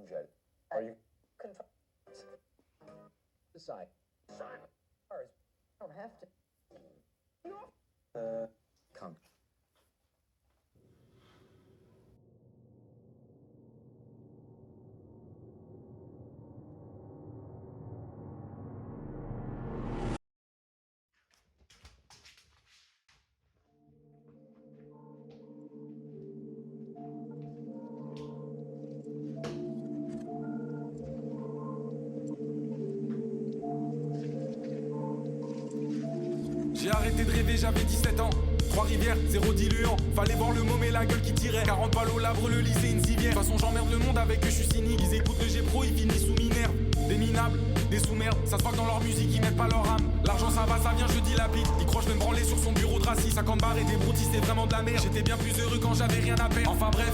gel. Are you confirmed? Decide. Ours. Don't have to. Come. J'ai arrêté de rêver, j'avais 17 ans. Trois-Rivières, zéro diluant. Fallait voir le môme et la gueule qui tirait. 40 balles au labre, le lycée, une civière. De toute façon, j'emmerde le monde avec eux, je suis cynique. Ils écoutent le G-Pro, ils finissent sous Minerve. Des minables, des sous-merdes. Ça se voit que dans leur musique, ils mettent pas leur âme. L'argent, ça va, ça vient, je dilapide. Ils croient, je vais me branler sur son bureau de rassis. 50 barres et des broutilles, c'est vraiment de la merde. J'étais bien plus heureux quand j'avais rien à perdre. Enfin bref.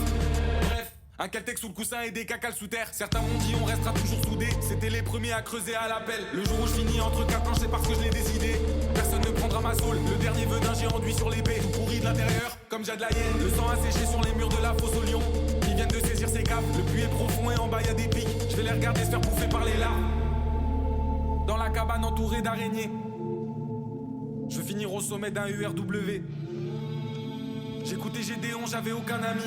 Un caltech sous le coussin et des cacals sous terre. Certains m'ont dit on restera toujours soudés. C'était les premiers à creuser à l'appel. Le jour où je finis entre quatre planches, c'est parce que je l'ai décidé. Personne ne prendra ma soul. Le dernier venin j'ai enduit sur l'épée. Tout pourri de l'intérieur, comme j'ai de la hyène. Le sang asséché sur les murs de la fosse au lion. Ils viennent de saisir ces caves. Le puits est profond et en bas y a des pics. Je vais les regarder se faire bouffer par les larves. Dans la cabane entourée d'araignées. Je veux finir au sommet d'un URW. J'écoutais Gédéon, j'avais aucun ami.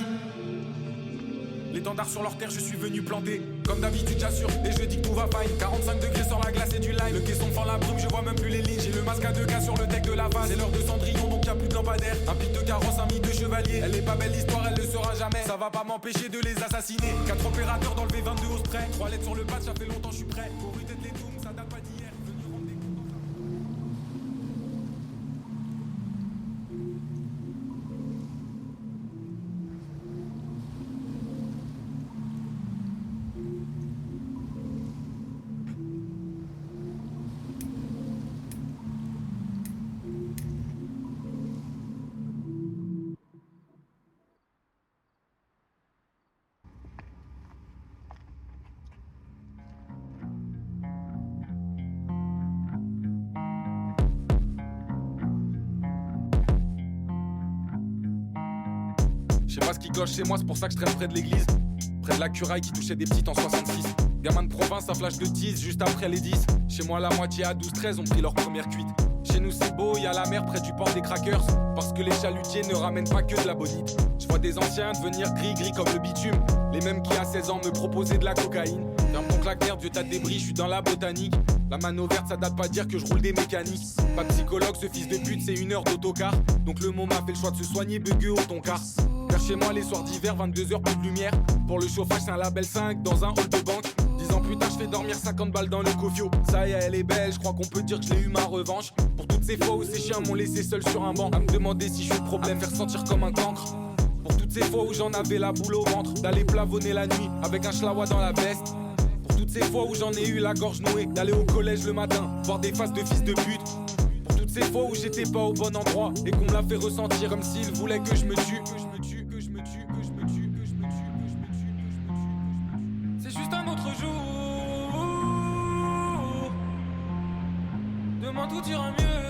L'étendard sur leur terre, je suis venu planter. Comme d'habitude, j'assure, et je dis que tout va fine. 45 degrés sur la glace et du lime. Le caisson fend la brume, je vois même plus les lignes. J'ai le masque à 2 gars sur le deck de la phase. C'est l'heure de Cendrillon, donc y'a plus de lampadaire. Un pic de carrosse, un mythe de chevalier. Elle est pas belle l'histoire, elle le sera jamais. Ça va pas m'empêcher de les assassiner. 4 opérateurs dans le V22 au spray. 3 lettres sur le patch, ça fait longtemps je suis prêt. Pour ruder les dooms, ça date pas d'hier. Venu rendre des comptes. Je sais pas ce qui cloche chez moi, c'est pour ça que je traîne près de l'église. Près de la curaille qui touchait des petites en 66. Gamin de province, un flash de 10 juste après les 10. Chez moi, la moitié à 12-13 ont pris leur première cuite. Chez nous, c'est beau, y a la mer près du port des crackers. Parce que les chalutiers ne ramènent pas que de la bonite. Je vois des anciens devenir gris comme le bitume. Les mêmes qui à 16 ans me proposaient de la cocaïne. Ferme ton claqueur, vieux tas de débris, je suis dans la botanique. La mano verte, ça date pas de dire que je roule des mécaniques. Pas psychologue, ce fils de pute, c'est 1 heure d'autocar. Donc le môme a fait le choix de se soigner, bugueux au tonka. Vers chez moi, les soirs d'hiver, 22h, plus de lumière. Pour le chauffage, c'est un label 5 dans un hall de banque. 10 ans plus tard, je fais dormir 50 balles dans le cofio. Ça y est, elle est belle, je crois qu'on peut dire que j'ai eu ma revanche. Pour toutes ces fois où ces chiens m'ont laissé seul sur un banc. À me demander si je suis le problème, faire sentir comme un cancre. Pour toutes ces fois où j'en avais la boule au ventre. D'aller plavonner la nuit avec un schlawa dans la veste. Pour toutes ces fois où j'en ai eu la gorge nouée. D'aller au collège le matin, voir des faces de fils de pute. Pour toutes ces fois où j'étais pas au bon endroit. Et qu'on me l'a fait ressentir comme s'il voulait que je me tue. C'est juste un autre jour. Demain tout ira mieux.